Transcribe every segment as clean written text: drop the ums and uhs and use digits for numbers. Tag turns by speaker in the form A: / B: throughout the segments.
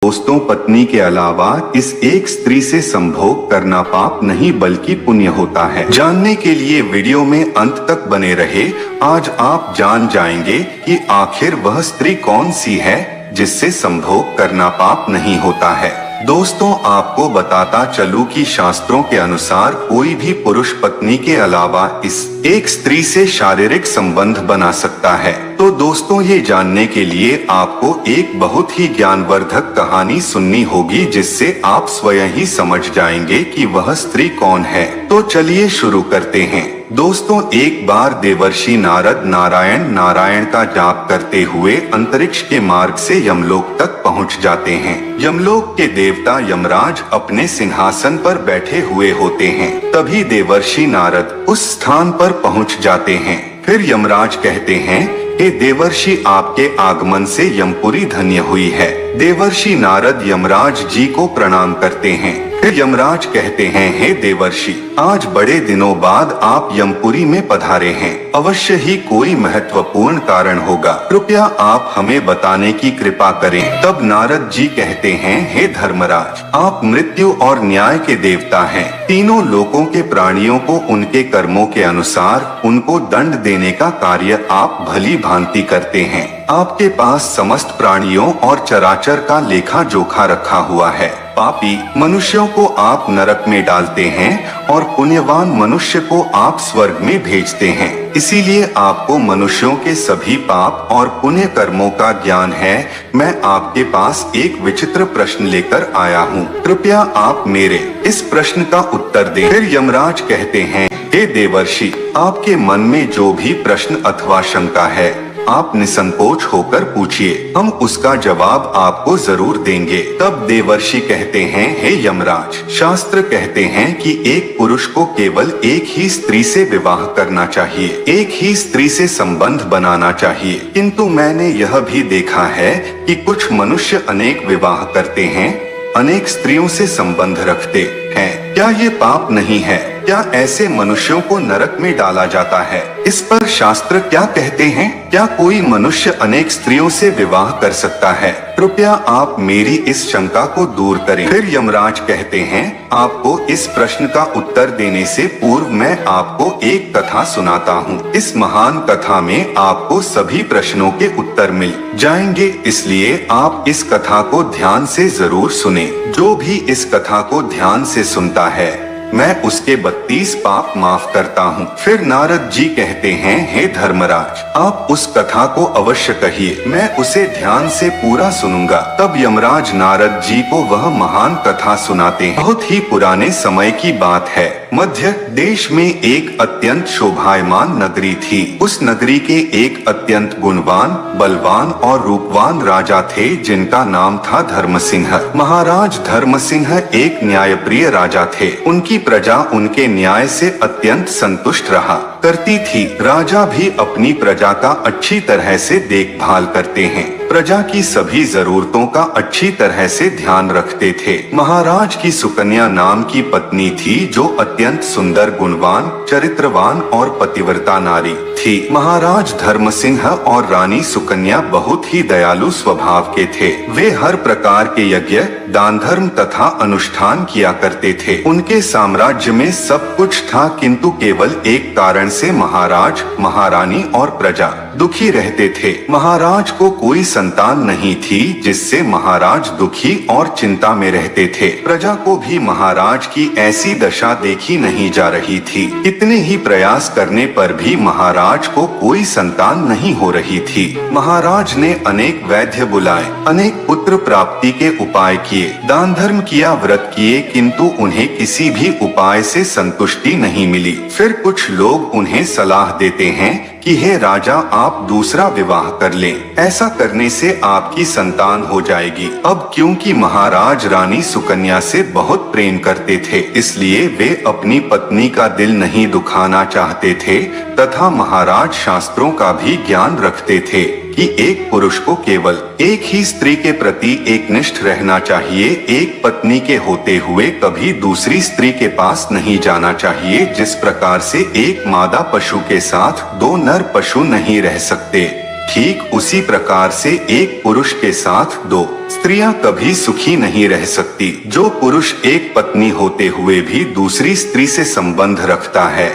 A: दोस्तों, पत्नी के अलावा इस एक स्त्री से संभोग करना पाप नहीं बल्कि पुण्य होता है। जानने के लिए वीडियो में अंत तक बने रहे। आज आप जान जाएंगे कि आखिर वह स्त्री कौन सी है जिससे संभोग करना पाप नहीं होता है। दोस्तों, आपको बताता चलूं कि शास्त्रों के अनुसार कोई भी पुरुष पत्नी के अलावा इस एक स्त्री से शारीरिक संबंध बना सकता है। तो दोस्तों, ये जानने के लिए आपको एक बहुत ही ज्ञानवर्धक कहानी सुननी होगी, जिससे आप स्वयं ही समझ जाएंगे कि वह स्त्री कौन है। तो चलिए शुरू करते हैं। दोस्तों, एक बार देवर्षि नारद नारायण का जाप करते हुए अंतरिक्ष के मार्ग से यमलोक तक पहुंच जाते हैं। यमलोक के देवता यमराज अपने सिंहासन पर बैठे हुए होते हैं। तभी देवर्षि नारद उस स्थान पर पहुंच जाते हैं। फिर यमराज कहते हैं, हे देवर्षि, आपके आगमन से यमपुरी धन्य हुई है। देवर्षि नारद यमराज जी को प्रणाम करते हैं। फिर यमराज कहते हैं, हे देवर्षि, आज बड़े दिनों बाद आप यमपुरी में पधारे हैं। अवश्य ही कोई महत्वपूर्ण कारण होगा। कृपया आप हमें बताने की कृपा करें। तब नारद जी कहते हैं, हे धर्मराज, आप मृत्यु और न्याय के देवता हैं। तीनों लोकों के प्राणियों को उनके कर्मों के अनुसार उनको दंड देने का कार्य आप भली भांति करते हैं। आपके पास समस्त प्राणियों और चराचर का लेखा जोखा रखा हुआ है। पापी मनुष्यों को आप नरक में डालते हैं और पुण्यवान मनुष्य को आप स्वर्ग में भेजते हैं। इसीलिए आपको मनुष्यों के सभी पाप और पुण्य कर्मों का ज्ञान है। मैं आपके पास एक विचित्र प्रश्न लेकर आया हूँ। कृपया आप मेरे इस प्रश्न का उत्तर दें। फिर यमराज कहते हैं, हे देवर्षि, आपके मन में जो भी प्रश्न अथवा शंका है आप निसंकोच होकर पूछिए, हम उसका जवाब आपको जरूर देंगे। तब देवर्षि कहते हैं, हे यमराज, शास्त्र कहते हैं कि एक पुरुष को केवल एक ही स्त्री से विवाह करना चाहिए, एक ही स्त्री से संबंध बनाना चाहिए। किंतु मैंने यह भी देखा है कि कुछ मनुष्य अनेक विवाह करते हैं, अनेक स्त्रियों से संबंध रखते हैं। क्या ये पाप नहीं है? क्या ऐसे मनुष्यों को नरक में डाला जाता है? इस पर शास्त्र क्या कहते हैं? क्या कोई मनुष्य अनेक स्त्रियों से विवाह कर सकता है? कृपया आप मेरी इस शंका को दूर करें। फिर यमराज कहते हैं, आपको इस प्रश्न का उत्तर देने से पूर्व मैं आपको एक कथा सुनाता हूँ। इस महान कथा में आपको सभी प्रश्नों के उत्तर मिल जाएंगे, इसलिए आप इस कथा को ध्यान से जरूर सुने। जो भी इस कथा को ध्यान से सुनता है, मैं उसके 32 पाप माफ करता हूँ। फिर नारद जी कहते हैं, हे धर्मराज, आप उस कथा को अवश्य कहिए, मैं उसे ध्यान से पूरा सुनूंगा। तब यमराज नारद जी को वह महान कथा सुनाते हैं। बहुत ही पुराने समय की बात है। मध्य देश में एक अत्यंत शोभायमान नगरी थी। उस नगरी के एक अत्यंत गुणवान, बलवान और रूपवान राजा थे, जिनका नाम था धर्मसिंह। महाराज धर्मसिंह एक न्यायप्रिय राजा थे। उनकी प्रजा उनके न्याय से अत्यंत संतुष्ट रहा करती थी। राजा भी अपनी प्रजा का अच्छी तरह से देखभाल करते हैं। प्रजा की सभी जरूरतों का अच्छी तरह से ध्यान रखते थे। महाराज की सुकन्या नाम की पत्नी थी, जो अत्यंत सुंदर, गुणवान, चरित्रवान और पतिव्रता नारी थी। महाराज धर्मसिंह और रानी सुकन्या बहुत ही दयालु स्वभाव के थे। वे हर प्रकार के यज्ञ, दान धर्म तथा अनुष्ठान किया करते थे। उनके साम्राज्य में सब कुछ था, किंतु केवल एक कारण से महाराज, महारानी और प्रजा दुखी रहते थे। महाराज को कोई संतान नहीं थी, जिससे महाराज दुखी और चिंता में रहते थे। प्रजा को भी महाराज की ऐसी दशा देखी नहीं जा रही थी। कितने ही प्रयास करने पर भी महाराज को कोई संतान नहीं हो रही थी। महाराज ने अनेक वैद्य बुलाए, अनेक पुत्र प्राप्ति के उपाय किए, दान धर्म किया, व्रत किए, किंतु उन्हें किसी भी उपाय से संतुष्टि नहीं मिली। फिर कुछ लोग उन्हें सलाह देते हैं कि हे राजा, आप दूसरा विवाह कर लें, ऐसा करने से आपकी संतान हो जाएगी। अब क्योंकि महाराज रानी सुकन्या से बहुत प्रेम करते थे, इसलिए वे अपनी पत्नी का दिल नहीं दुखाना चाहते थे, तथा महाराज शास्त्रों का भी ज्ञान रखते थे कि एक पुरुष को केवल एक ही स्त्री के प्रति एकनिष्ठ रहना चाहिए। एक पत्नी के होते हुए कभी दूसरी स्त्री के पास नहीं जाना चाहिए। जिस प्रकार से एक मादा पशु के साथ दो नर पशु नहीं रह सकते, ठीक उसी प्रकार से एक पुरुष के साथ दो स्त्रियां कभी सुखी नहीं रह सकती। जो पुरुष एक पत्नी होते हुए भी दूसरी स्त्री से संबंध रखता है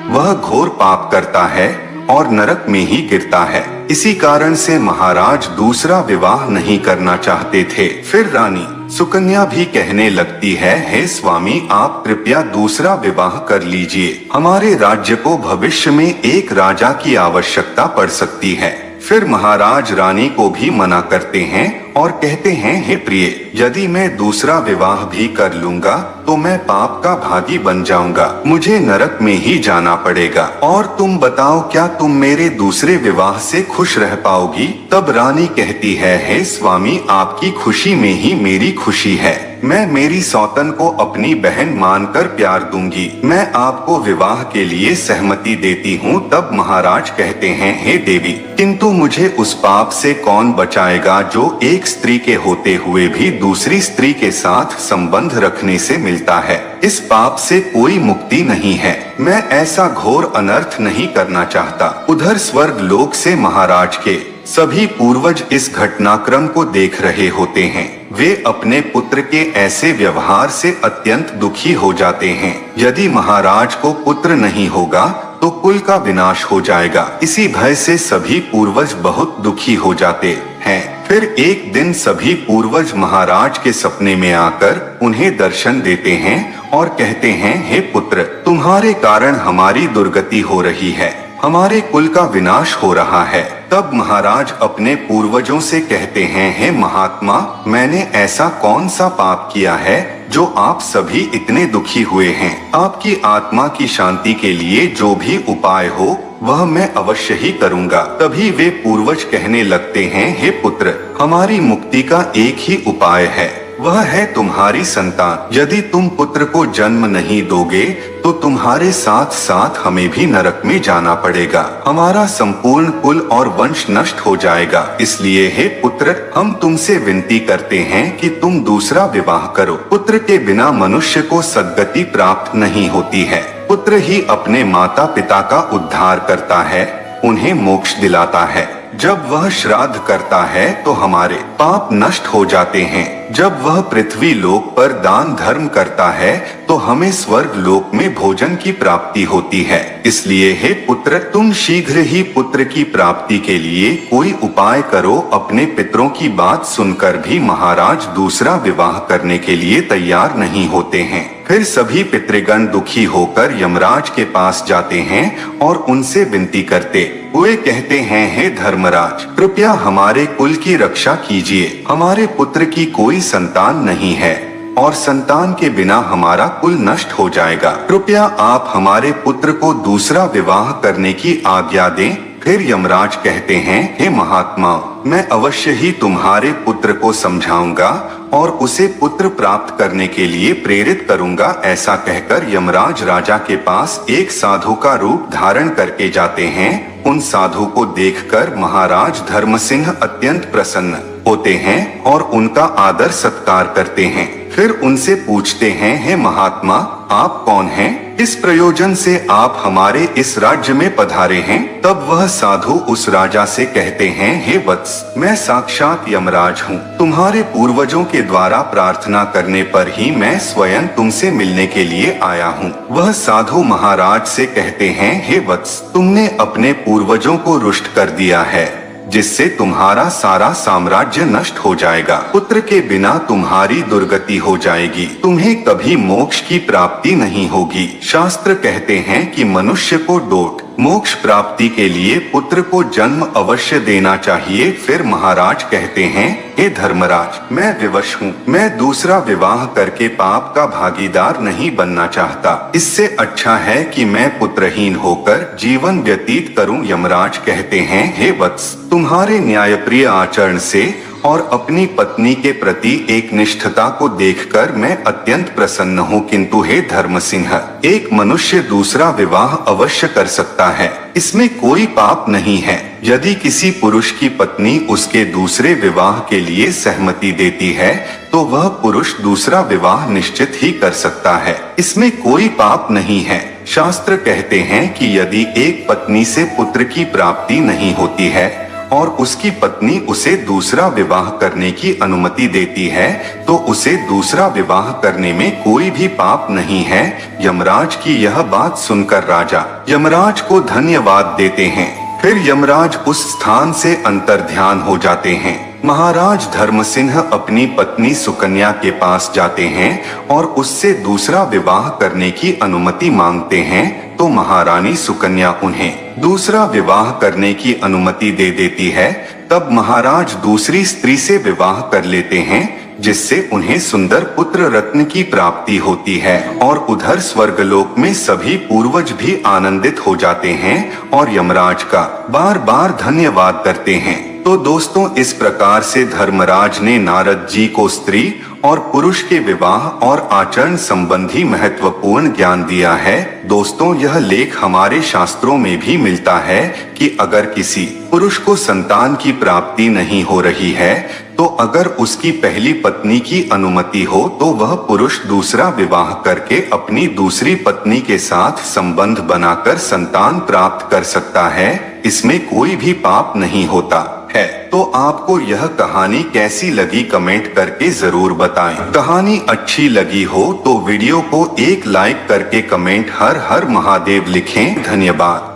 A: वह घोर पाप करता है और नरक में ही गिरता है। इसी कारण से महाराज दूसरा विवाह नहीं करना चाहते थे। फिर रानी सुकन्या भी कहने लगती है, हे स्वामी आप कृपया दूसरा विवाह कर लीजिए। हमारे राज्य को भविष्य में एक राजा की आवश्यकता पड़ सकती है। फिर महाराज रानी को भी मना करते हैं और कहते हैं, हे प्रिय, यदि मैं दूसरा विवाह भी कर लूंगा तो मैं पाप का भागी बन जाऊंगा, मुझे नरक में ही जाना पड़ेगा। और तुम बताओ क्या तुम मेरे दूसरे विवाह से खुश रह पाओगी? तब रानी कहती है, हे स्वामी आपकी खुशी में ही मेरी खुशी है। मैं मेरी सौतन को अपनी बहन मानकर प्यार दूंगी। मैं आपको विवाह के लिए सहमति देती हूँ। तब महाराज कहते हैं, हे देवी, किंतु मुझे उस पाप से कौन बचाएगा जो एक स्त्री के होते हुए भी दूसरी स्त्री के साथ संबंध रखने से मिलता है। इस पाप से कोई मुक्ति नहीं है। मैं ऐसा घोर अनर्थ नहीं करना चाहता। उधर स्वर्ग लोक से महाराज के सभी पूर्वज इस घटनाक्रम को देख रहे होते हैं। वे अपने पुत्र के ऐसे व्यवहार से अत्यंत दुखी हो जाते हैं। यदि महाराज को पुत्र नहीं होगा तो कुल का विनाश हो जाएगा। इसी भय से सभी पूर्वज बहुत दुखी हो जाते हैं। फिर एक दिन सभी पूर्वज महाराज के सपने में आकर उन्हें दर्शन देते हैं और कहते हैं, हे पुत्र, तुम्हारे कारण हमारी दुर्गति हो रही है, हमारे कुल का विनाश हो रहा है। तब महाराज अपने पूर्वजों से कहते हैं, हे महात्मा, मैंने ऐसा कौन सा पाप किया है जो आप सभी इतने दुखी हुए हैं? आपकी आत्मा की शांति के लिए जो भी उपाय हो वह मैं अवश्य ही करूँगा। तभी वे पूर्वज कहने लगते हैं, हे पुत्र, हमारी मुक्ति का एक ही उपाय है, वह है तुम्हारी संतान। यदि तुम पुत्र को जन्म नहीं दोगे तो तुम्हारे साथ साथ हमें भी नरक में जाना पड़ेगा। हमारा संपूर्ण कुल और वंश नष्ट हो जाएगा। इसलिए हे पुत्र, हम तुमसे विनती करते हैं कि तुम दूसरा विवाह करो। पुत्र के बिना मनुष्य को सद्गति प्राप्त नहीं होती है। पुत्र ही अपने माता पिता का उद्धार करता है, उन्हें मोक्ष दिलाता है। जब वह श्राद्ध करता है तो हमारे पाप नष्ट हो जाते हैं। जब वह पृथ्वी लोक पर दान धर्म करता है तो हमें स्वर्ग लोक में भोजन की प्राप्ति होती है। इसलिए हे पुत्र, तुम शीघ्र ही पुत्र की प्राप्ति के लिए कोई उपाय करो। अपने पितरों की बात सुनकर भी महाराज दूसरा विवाह करने के लिए तैयार नहीं होते हैं। फिर सभी पितृगण दुखी होकर यमराज के पास जाते हैं और उनसे विनती करते हुए कहते हैं, हे धर्मराज, कृपया हमारे कुल की रक्षा कीजिए। हमारे पुत्र की कोई संतान नहीं है और संतान के बिना हमारा कुल नष्ट हो जाएगा। कृपया आप हमारे पुत्र को दूसरा विवाह करने की आज्ञा दें। फिर यमराज कहते हैं, हे महात्मा, मैं अवश्य ही तुम्हारे पुत्र को समझाऊंगा और उसे पुत्र प्राप्त करने के लिए प्रेरित करूंगा। ऐसा कहकर यमराज राजा के पास एक साधु का रूप धारण करके जाते हैं। उन साधु को देखकर महाराज धर्मसिंह अत्यंत प्रसन्न होते हैं और उनका आदर सत्कार करते हैं। फिर उनसे पूछते हैं, हे महात्मा, आप कौन हैं? इस प्रयोजन से आप हमारे इस राज्य में पधारे हैं? तब वह साधु उस राजा से कहते हैं, हे वत्स, मैं साक्षात यमराज हूँ। तुम्हारे पूर्वजों के द्वारा प्रार्थना करने पर ही मैं स्वयं तुमसे मिलने के लिए आया हूँ। वह साधु महाराज से कहते हैं, हे वत्स, तुमने अपने पूर्वजों को रुष्ट कर दिया है, जिससे तुम्हारा सारा साम्राज्य नष्ट हो जाएगा। पुत्र के बिना तुम्हारी दुर्गति हो जाएगी। तुम्हें कभी मोक्ष की प्राप्ति नहीं होगी। शास्त्र कहते हैं कि मनुष्य को डोट मोक्ष प्राप्ति के लिए पुत्र को जन्म अवश्य देना चाहिए। फिर महाराज कहते हैं, हे धर्मराज, मैं विवश हूँ। मैं दूसरा विवाह करके पाप का भागीदार नहीं बनना चाहता। इससे अच्छा है कि मैं पुत्रहीन होकर जीवन व्यतीत करूं। यमराज कहते हैं, हे वत्स, तुम्हारे न्यायप्रिय आचरण से और अपनी पत्नी के प्रति एक निष्ठता को देखकर मैं अत्यंत प्रसन्न हूँ। किंतु हे धर्मसिंह, एक मनुष्य दूसरा विवाह अवश्य कर सकता है, इसमें कोई पाप नहीं है। यदि किसी पुरुष की पत्नी उसके दूसरे विवाह के लिए सहमति देती है तो वह पुरुष दूसरा विवाह निश्चित ही कर सकता है, इसमें कोई पाप नहीं है। शास्त्र कहते हैं कि यदि एक पत्नी से पुत्र की प्राप्ति नहीं होती है और उसकी पत्नी उसे दूसरा विवाह करने की अनुमति देती है तो उसे दूसरा विवाह करने में कोई भी पाप नहीं है। यमराज की यह बात सुनकर राजा यमराज को धन्यवाद देते हैं। फिर यमराज उस स्थान से अंतर्ध्यान हो जाते हैं। महाराज धर्मसिंह अपनी पत्नी सुकन्या के पास जाते हैं और उससे दूसरा विवाह करने की अनुमति मांगते हैं तो महारानी सुकन्या उन्हें दूसरा विवाह करने की अनुमति दे देती है। तब महाराज दूसरी स्त्री से विवाह कर लेते हैं जिससे उन्हें सुंदर पुत्र रत्न की प्राप्ति होती है और उधर स्वर्गलोक में सभी पूर्वज भी आनंदित हो जाते हैं और यमराज का बार बार धन्यवाद करते हैं। तो दोस्तों, इस प्रकार से धर्मराज ने नारद जी को स्त्री और पुरुष के विवाह और आचरण संबंधी महत्वपूर्ण ज्ञान दिया है। दोस्तों, यह लेख हमारे शास्त्रों में भी मिलता है कि अगर किसी पुरुष को संतान की प्राप्ति नहीं हो रही है तो अगर उसकी पहली पत्नी की अनुमति हो तो वह पुरुष दूसरा विवाह करके अपनी दूसरी पत्नी के साथ संबंध बनाकर संतान प्राप्त कर सकता है। इसमें कोई भी पाप नहीं होता है। तो आपको यह कहानी कैसी लगी कमेंट करके जरूर बताएं। कहानी अच्छी लगी हो तो वीडियो को एक लाइक करके कमेंट हर हर महादेव लिखें। धन्यवाद।